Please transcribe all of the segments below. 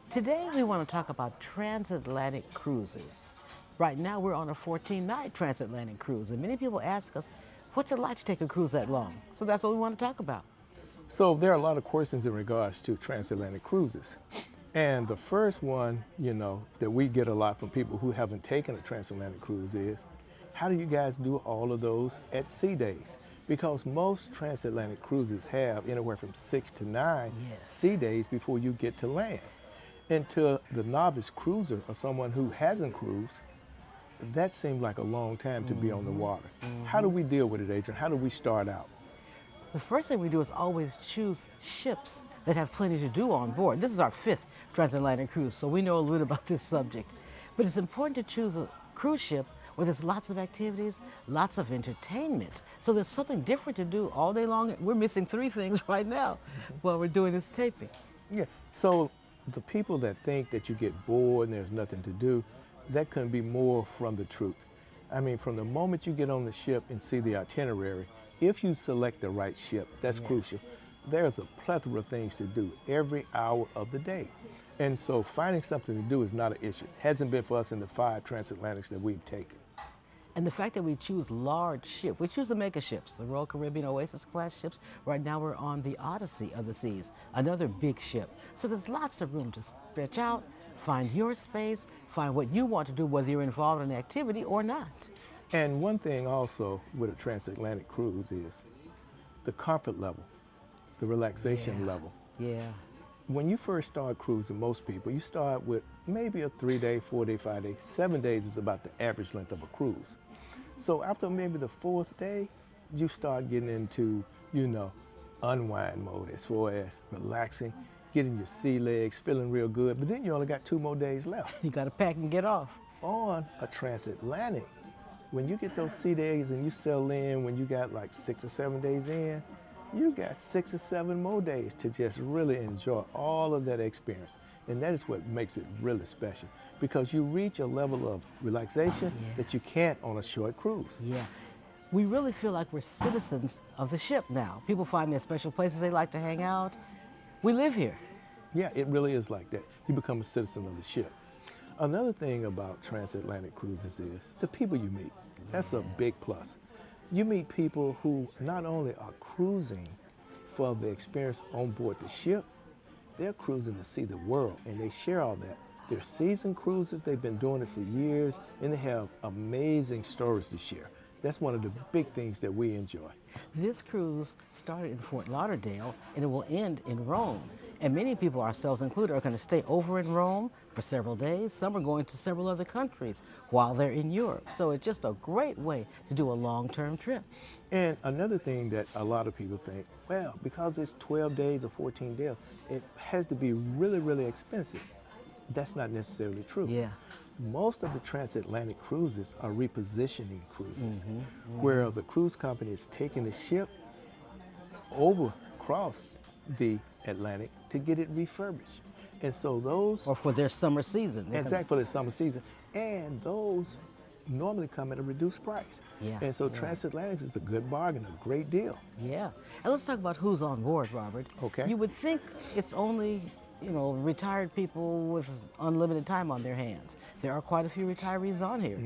Today we want to talk about transatlantic cruises. Right now we're on a 14-night transatlantic cruise, and many people ask us, what's it like to take a cruise that long? So that's what we want to talk about. So there are a lot of questions in regards to transatlantic cruises. And the first one, that we get a lot from people who haven't taken a transatlantic cruise is, how do you guys do all of those at sea days? Because most transatlantic cruises have anywhere from 6 to 9 Yes. sea days before you get to land. And to the novice cruiser or someone who hasn't cruised, that seems like a long time to be on the water. How do we deal with it, Adrian? How do we start out? The first thing we do is always choose ships that have plenty to do on board. This is our 5th transatlantic cruise, so we know a little about this subject. But it's important to choose a cruise ship where there's lots of activities, lots of entertainment. So there's something different to do all day long. We're missing 3 things right now while we're doing this taping. Yeah, so the people that think that you get bored and there's nothing to do, that couldn't be more from the truth. I mean, from the moment you get on the ship and see the itinerary, if you select the right ship, that's crucial. There's a plethora of things to do every hour of the day. And so finding something to do is not an issue. Hasn't been for us in the 5 transatlantics that we've taken. And the fact that we choose large ships, we choose the mega ships, the Royal Caribbean Oasis class ships. Right now we're on the Odyssey of the Seas, another big ship. So there's lots of room to stretch out, find your space, find what you want to do, whether you're involved in an activity or not. And one thing also with a transatlantic cruise is the comfort level, the relaxation level. Yeah. When you first start cruising, most people, you start with maybe a 3-day, 4-day, 5-day. 7 days is about the average length of a cruise. So after maybe the 4th day, you start getting into, unwind mode as far as relaxing, getting your sea legs, feeling real good. But then you only got 2 more days left. You got to pack and get off. On a transatlantic, when you get those sea days and you settle in, when you got like 6 or 7 days in, you got 6 or 7 more days to just really enjoy all of that experience. And that is what makes it really special, because you reach a level of relaxation that you can't on a short cruise. Yeah. We really feel like we're citizens of the ship now. People find their special places they like to hang out. We live here. Yeah, it really is like that. You become a citizen of the ship. Another thing about transatlantic cruises is the people you meet. That's a big plus. You meet people who not only are cruising for the experience on board the ship, they're cruising to see the world, and they share all that. They're seasoned cruisers, they've been doing it for years, and they have amazing stories to share. That's one of the big things that we enjoy. This cruise started in Fort Lauderdale, and it will end in Rome. And many people, ourselves included, are going to stay over in Rome for several days. Some are going to several other countries while they're in Europe. So it's just a great way to do a long-term trip. And another thing that a lot of people think, well, because it's 12 days or 14 days, it has to be really, really expensive. That's not necessarily true. Yeah. Most of the transatlantic cruises are repositioning cruises, where the cruise company is taking the ship over across the Atlantic to get it refurbished. And so those... Or for their summer season. Exactly, for the summer season. And those normally come at a reduced price. Yeah, And so transatlantic is a good bargain, a great deal. Yeah. And let's talk about who's on board, Robert. Okay. You would think it's only, retired people with unlimited time on their hands. There are quite a few retirees on here.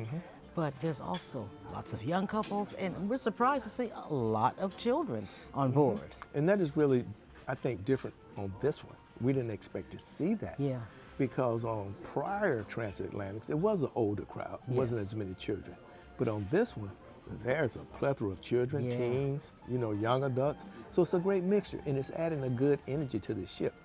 But there's also lots of young couples, and we're surprised to see a lot of children on board. And that is really, I think, different on this one. We didn't expect to see that. Yeah. Because on prior transatlantics, it was an older crowd. It wasn't as many children. But on this one, there's a plethora of children, teens, young adults. So it's a great mixture, and it's adding a good energy to the ship.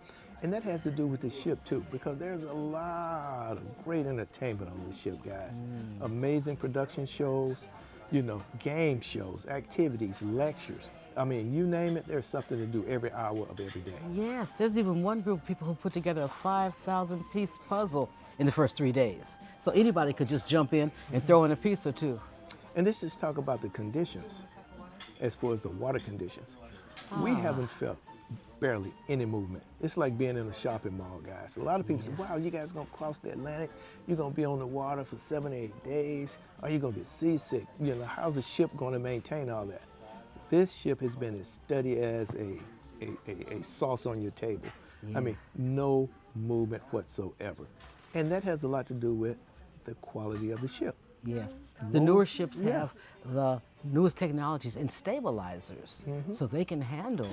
And that has to do with the ship too, because there's a lot of great entertainment on this ship, guys. Amazing production shows, game shows, activities, lectures. I mean, you name it, there's something to do every hour of every day. Yes, there's even one group of people who put together a 5,000-piece puzzle in the first 3 days. So anybody could just jump in and throw in a piece or two. And this is talk about the conditions, as far as the water conditions. We haven't felt barely any movement. It's like being in a shopping mall, guys. A lot of people say, wow, you guys gonna cross the Atlantic? You're gonna be on the water for 7 or 8 days? Are you gonna get seasick? How's the ship gonna maintain all that? This ship has been as steady as a sauce on your table. I mean, no movement whatsoever. And that has a lot to do with the quality of the ship. Yes. The Most- newer ships yeah. have the newest technologies and stabilizers, so they can handle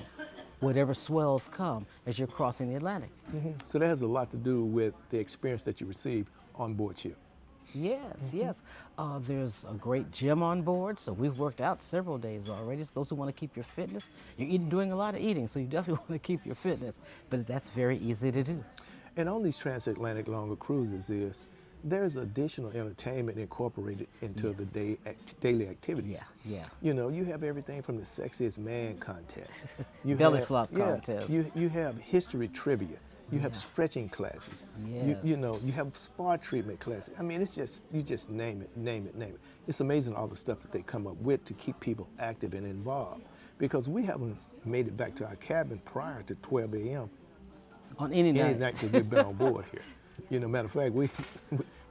whatever swells come as you're crossing the Atlantic. So that has a lot to do with the experience that you receive on board ship. Yes, yes. There's a great gym on board, so we've worked out several days already. So those who want to keep your fitness, you're doing a lot of eating, so you definitely want to keep your fitness, but that's very easy to do. And on these transatlantic longer cruises there's additional entertainment incorporated into the daily activities. Yeah, yeah. You know, you have everything from the sexiest man contest. You Belly have, flop contest. You have history trivia. You have stretching classes. You Yes. know, you have spa treatment classes. I mean, it's just, you just name it. It's amazing all the stuff that they come up with to keep people active and involved. Because we haven't made it back to our cabin prior to 12 a.m. On any any night. night that we've been on board here. You know, matter of fact, we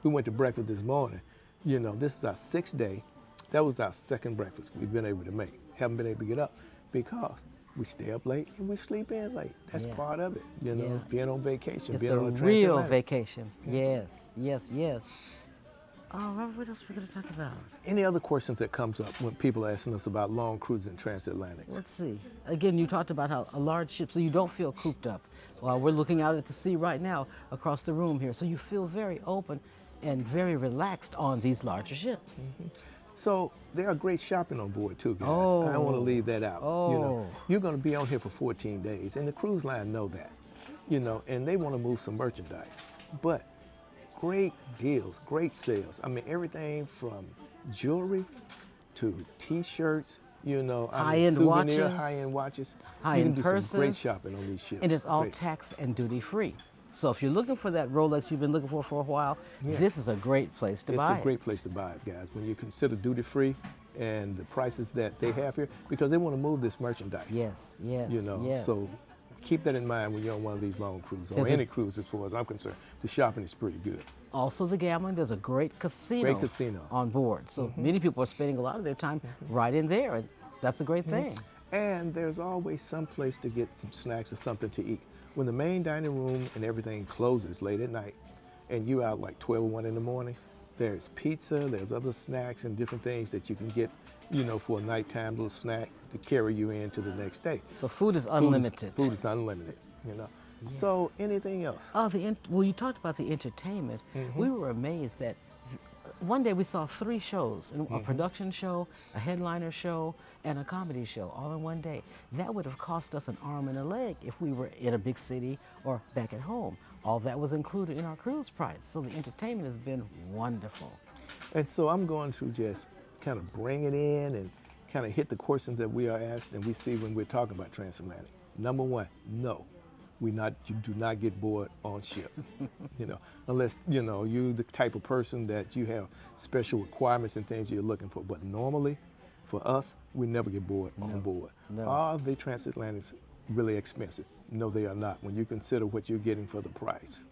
went to breakfast this morning. You know, this is our 6th day. That was our 2nd breakfast we've been able to make. Haven't been able to get up because we stay up late and we sleep in late. That's Yeah. part of it. You know, Yeah. being on vacation, It's being a on a real transatlantic. vacation. Yes, yes, yes. Oh, Robert, what else are we going to talk about? Any other questions that comes up when people are asking us about long cruises and transatlantics? Let's see. Again, you talked about how a large ship, so you don't feel cooped up. Well, we're looking out at the sea right now across the room here, so you feel very open and very relaxed on these larger ships. So there are great shopping on board too, guys. I don't want to leave that out. You know, Oh. you're going to be on here for 14 days, and the cruise line know that. You know, and they want to move some merchandise. But great deals, great sales. I mean, everything from jewelry to T-shirts. You know, I mean, High-end souvenir, watches. high-end watches. High-end you can do some great purses. shopping on these ships. And it's all Great. tax and duty free. So if you're looking for that Rolex you've been looking for a while, Yeah. this is a great place to buy It's a great place to buy it, guys. When you consider duty free and the prices that they have here, because they want to move this merchandise. Yes, yes, You know, yes. so keep that in mind when you're on one of these long cruises or There's a- any cruise, as far as I'm concerned. The shopping is pretty good. Also the gambling, there's a great casino, Great casino. on board. So many people are spending a lot of their time right in there, and that's a great thing. And there's always some place to get some snacks or something to eat. When the main dining room and everything closes late at night, and you out like 12 or 1 in the morning, there's pizza, there's other snacks and different things that you can get, you know, for a nighttime little snack to carry you into the next day. So food is unlimited. Food is unlimited, you know. So anything else? Oh, well, you talked about the entertainment. We were amazed that one day we saw 3 shows, a production show, a headliner show, and a comedy show all in one day. That would have cost us an arm and a leg if we were in a big city or back at home. All that was included in our cruise price. So the entertainment has been wonderful. And so I'm going to just kind of bring it in and kind of hit the questions that we are asked and we see when we're talking about transatlantic. Number 1, no. You do not get bored on ship, you know, unless, you know, you're the type of person that you have special requirements and things you're looking for. But normally, for us, we never get bored on board. No. Are the transatlantics really expensive? No, they are not when you consider what you're getting for the price.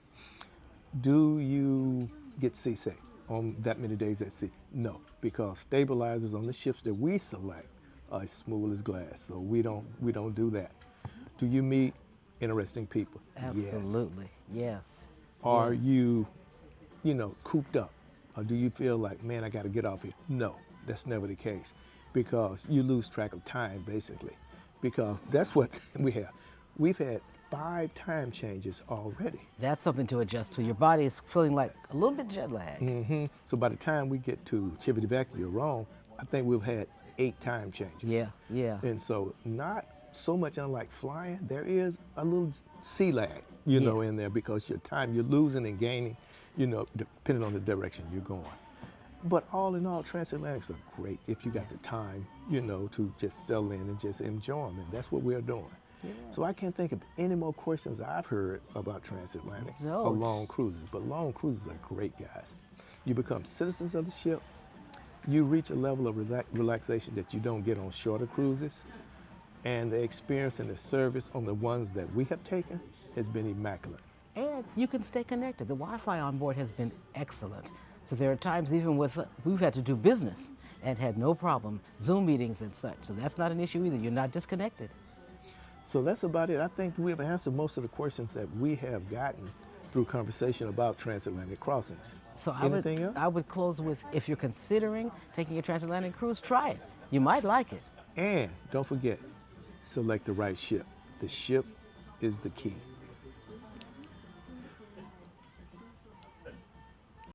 Do you get seasick on that many days at sea? No, because stabilizers on the ships that we select are as smooth as glass, so we don't do that. Do you meet interesting people? Absolutely, yes. Are you, you know, cooped up? Or do you feel like, man, I got to get off here? No, that's never the case, because you lose track of time, basically, because that's what we have. We've had 5 time changes already. That's something to adjust to. Your body is feeling like a little bit jet lagged. So by the time we get to Civitavecchia or Rome, I think we've had 8 time changes. Yeah, yeah. And so not so much unlike flying, there is a little sea lag, you know, in there, because your time, you're losing and gaining, you know, depending on the direction you're going. But all in all, transatlantics are great if you got the time, you know, to just settle in and just enjoy them. And that's what we're doing. So I can't think of any more questions I've heard about transatlantics No. or long cruises. But long cruises are great, guys. You become citizens of the ship. You reach a level of relaxation that you don't get on shorter cruises. And the experience and the service on the ones that we have taken has been immaculate. And you can stay connected. The Wi-Fi on board has been excellent. So there are times even we've had to do business and had no problem, Zoom meetings and such. So that's not an issue either. You're not disconnected. So that's about it. I think we've answered most of the questions that we have gotten through conversation about transatlantic crossings. So Anything else? I would close with, if you're considering taking a transatlantic cruise, try it. You might like it. And don't forget, select the right ship. The ship is the key.